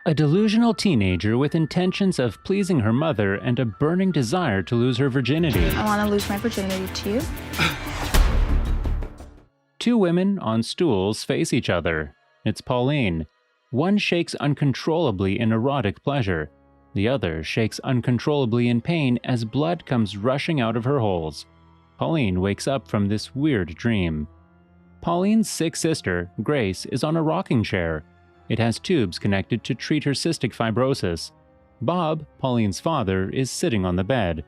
A delusional teenager with intentions of pleasing her mother and a burning desire to lose her virginity. I want to lose my virginity to you. Two women on stools face each other. It's Pauline. One shakes uncontrollably in erotic pleasure. The other shakes uncontrollably in pain as blood comes rushing out of her holes. Pauline wakes up from this weird dream. Pauline's sick sister, Grace, is on a rocking chair. It has tubes connected to treat her cystic fibrosis. Bob, Pauline's father, is sitting on the bed.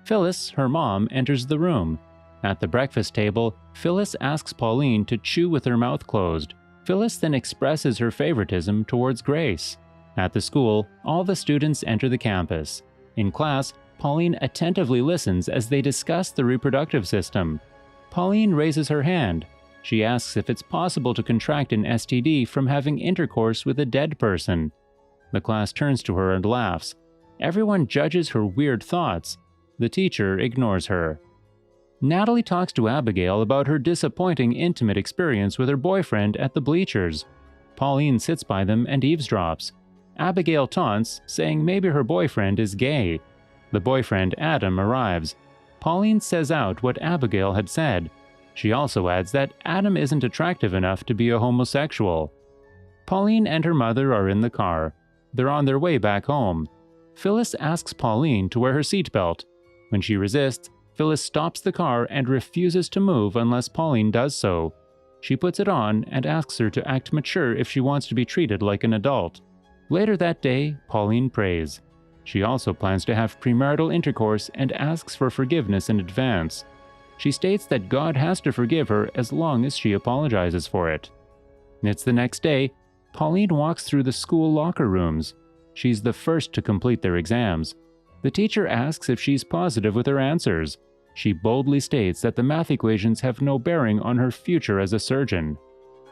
Phyllis, her mom, enters the room. At the breakfast table, Phyllis asks Pauline to chew with her mouth closed. Phyllis then expresses her favoritism towards Grace. At the school, all the students enter the campus. In class, Pauline attentively listens as they discuss the reproductive system. Pauline raises her hand. She asks if it's possible to contract an STD from having intercourse with a dead person. The class turns to her and laughs. Everyone judges her weird thoughts. The teacher ignores her. Natalie talks to Abigail about her disappointing intimate experience with her boyfriend at the bleachers. Pauline sits by them and eavesdrops. Abigail taunts, saying maybe her boyfriend is gay. The boyfriend, Adam, arrives. Pauline says out what Abigail had said. She also adds that Adam isn't attractive enough to be a homosexual. Pauline and her mother are in the car. They're on their way back home. Phyllis asks Pauline to wear her seatbelt. When she resists, Phyllis stops the car and refuses to move unless Pauline does so. She puts it on and asks her to act mature if she wants to be treated like an adult. Later that day, Pauline prays. She also plans to have premarital intercourse and asks for forgiveness in advance. She states that God has to forgive her as long as she apologizes for it. It's the next day. Pauline walks through the school locker rooms. She's the first to complete their exams. The teacher asks if she's positive with her answers. She boldly states that the math equations have no bearing on her future as a surgeon.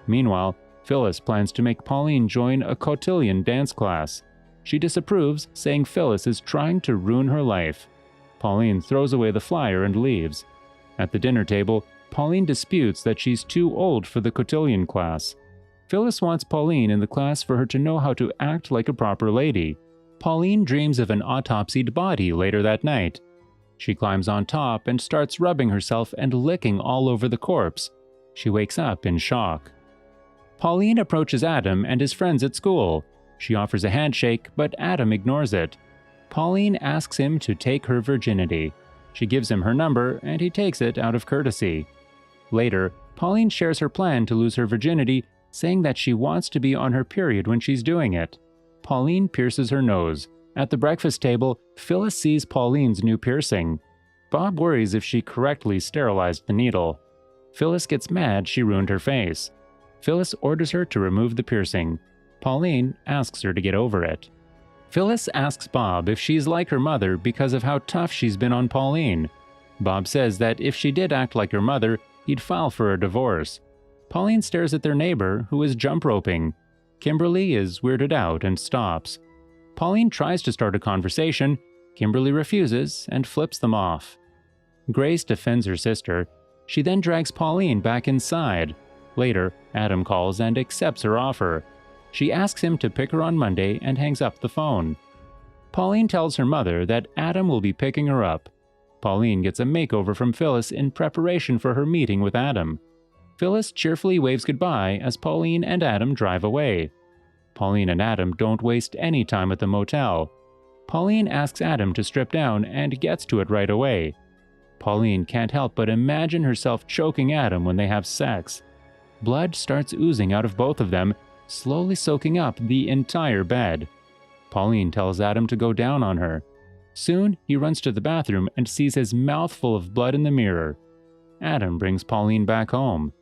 Meanwhile, Phyllis plans to make Pauline join a cotillion dance class. She disapproves, saying Phyllis is trying to ruin her life. Pauline throws away the flyer and leaves. At the dinner table, Pauline disputes that she's too old for the cotillion class. Phyllis wants Pauline in the class for her to know how to act like a proper lady. Pauline dreams of an autopsied body later that night. She climbs on top and starts rubbing herself and licking all over the corpse. She wakes up in shock. Pauline approaches Adam and his friends at school. She offers a handshake, but Adam ignores it. Pauline asks him to take her virginity. She gives him her number, and he takes it out of courtesy. Later, Pauline shares her plan to lose her virginity, saying that she wants to be on her period when she's doing it. Pauline pierces her nose. At the breakfast table, Phyllis sees Pauline's new piercing. Bob worries if she correctly sterilized the needle. Phyllis gets mad she ruined her face. Phyllis orders her to remove the piercing. Pauline asks her to get over it. Phyllis asks Bob if she's like her mother because of how tough she's been on Pauline. Bob says that if she did act like her mother, he'd file for a divorce. Pauline stares at their neighbor, who is jump roping. Kimberly is weirded out and stops. Pauline tries to start a conversation. Kimberly refuses and flips them off. Grace defends her sister. She then drags Pauline back inside. Later, Adam calls and accepts her offer. She asks him to pick her on Monday and hangs up the phone. Pauline tells her mother that Adam will be picking her up. Pauline gets a makeover from Phyllis in preparation for her meeting with Adam. Phyllis cheerfully waves goodbye as Pauline and Adam drive away. Pauline and Adam don't waste any time at the motel. Pauline asks Adam to strip down and gets to it right away. Pauline can't help but imagine herself choking Adam when they have sex. Blood starts oozing out of both of them, slowly soaking up the entire bed. Pauline tells Adam to go down on her. Soon, he runs to the bathroom and sees his mouth full of blood in the mirror. Adam brings Pauline back home.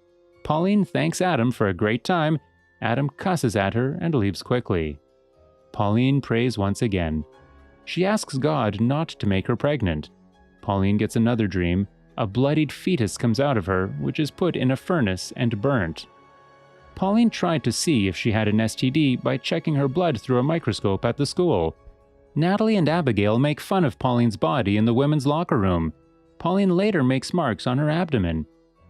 Pauline thanks Adam for a great time. Adam cusses at her and leaves quickly. Pauline prays once again. She asks God not to make her pregnant. Pauline gets another dream. A bloodied fetus comes out of her, which is put in a furnace and burnt. Pauline tried to see if she had an STD by checking her blood through a microscope at the school. Natalie and Abigail make fun of Pauline's body in the women's locker room. Pauline later makes marks on her abdomen.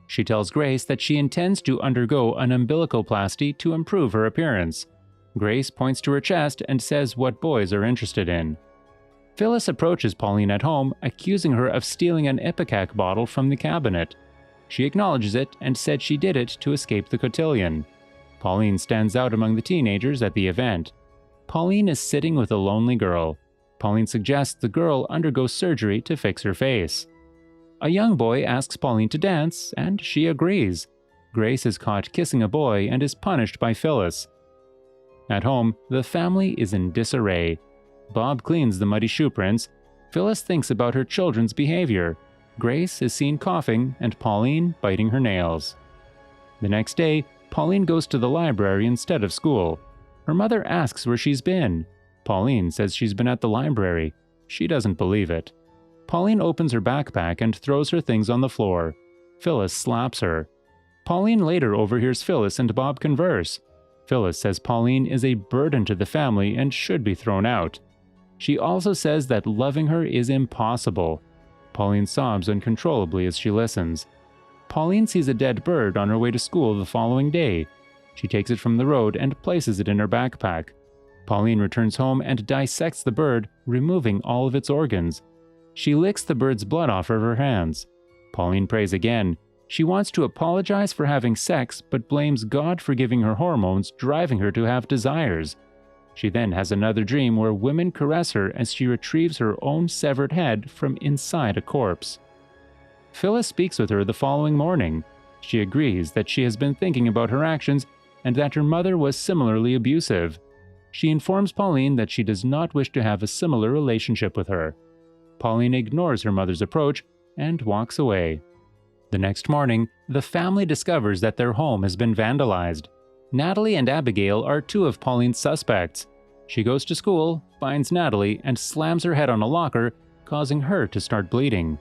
She tells Grace that she intends to undergo an umbilicoplasty to improve her appearance. Grace points to her chest and says what boys are interested in. Phyllis approaches Pauline at home, accusing her of stealing an Ipecac bottle from the cabinet. She acknowledges it and said she did it to escape the cotillion. Pauline stands out among the teenagers at the event. Pauline is sitting with a lonely girl. Pauline suggests the girl undergo surgery to fix her face. A young boy asks Pauline to dance, and she agrees. Grace is caught kissing a boy and is punished by Phyllis. At home, the family is in disarray. Bob cleans the muddy shoe prints. Phyllis thinks about her children's behavior. Grace is seen coughing and Pauline biting her nails. The next day, Pauline goes to the library instead of school. Her mother asks where she's been. Pauline says she's been at the library. She doesn't believe it. Pauline opens her backpack and throws her things on the floor. Phyllis slaps her. Pauline later overhears Phyllis and Bob converse. Phyllis says Pauline is a burden to the family and should be thrown out. She also says that loving her is impossible. Pauline sobs uncontrollably as she listens. Pauline sees a dead bird on her way to school the following day. She takes it from the road and places it in her backpack. Pauline returns home and dissects the bird, removing all of its organs. She licks the bird's blood off of her hands. Pauline prays again. She wants to apologize for having sex, but blames God for giving her hormones, driving her to have desires. She then has another dream where women caress her as she retrieves her own severed head from inside a corpse. Phyllis speaks with her the following morning. She agrees that she has been thinking about her actions and that her mother was similarly abusive. She informs Pauline that she does not wish to have a similar relationship with her. Pauline ignores her mother's approach and walks away. The next morning, the family discovers that their home has been vandalized. Natalie and Abigail are two of Pauline's suspects. She goes to school, finds Natalie, and slams her head on a locker, causing her to start bleeding.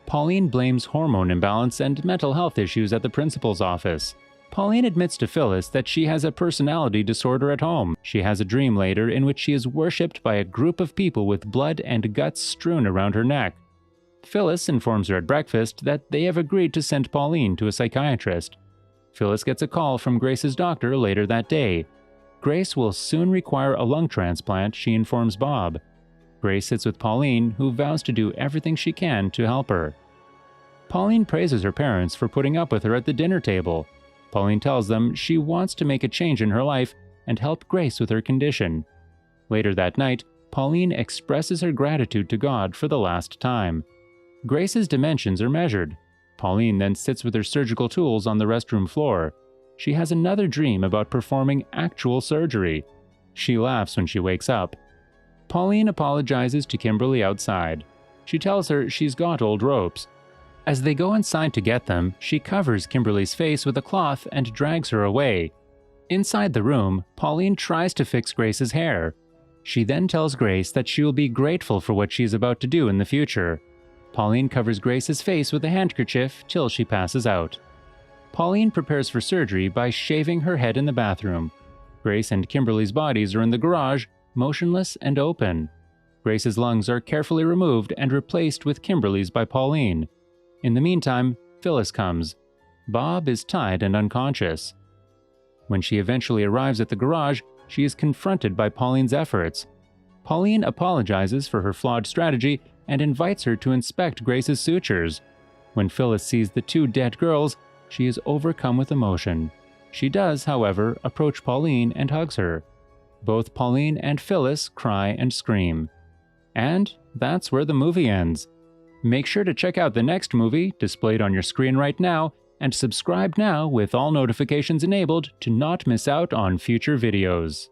Pauline blames hormone imbalance and mental health issues at the principal's office. Pauline admits to Phyllis that she has a personality disorder at home. She has a dream later in which she is worshipped by a group of people with blood and guts strewn around her neck. Phyllis informs her at breakfast that they have agreed to send Pauline to a psychiatrist. Phyllis gets a call from Grace's doctor later that day. Grace will soon require a lung transplant, she informs Bob. Grace sits with Pauline, who vows to do everything she can to help her. Pauline praises her parents for putting up with her at the dinner table. Pauline tells them she wants to make a change in her life and help Grace with her condition. Later that night, Pauline expresses her gratitude to God for the last time. Grace's dimensions are measured. Pauline then sits with her surgical tools on the restroom floor. She has another dream about performing actual surgery. She laughs when she wakes up. Pauline apologizes to Kimberly outside. She tells her she's got old ropes. As they go inside to get them, she covers Kimberly's face with a cloth and drags her away. Inside the room, Pauline tries to fix Grace's hair. She then tells Grace that she will be grateful for what she is about to do in the future. Pauline covers Grace's face with a handkerchief till she passes out. Pauline prepares for surgery by shaving her head in the bathroom. Grace and Kimberly's bodies are in the garage, motionless and open. Grace's lungs are carefully removed and replaced with Kimberly's by Pauline. In the meantime, Phyllis comes. Bob is tied and unconscious. When she eventually arrives at the garage, she is confronted by Pauline's efforts. Pauline apologizes for her flawed strategy and invites her to inspect Grace's sutures. When Phyllis sees the two dead girls, she is overcome with emotion. She does, however, approach Pauline and hugs her. Both Pauline and Phyllis cry and scream. And that's where the movie ends. Make sure to check out the next movie, displayed on your screen right now, and subscribe now with all notifications enabled to not miss out on future videos.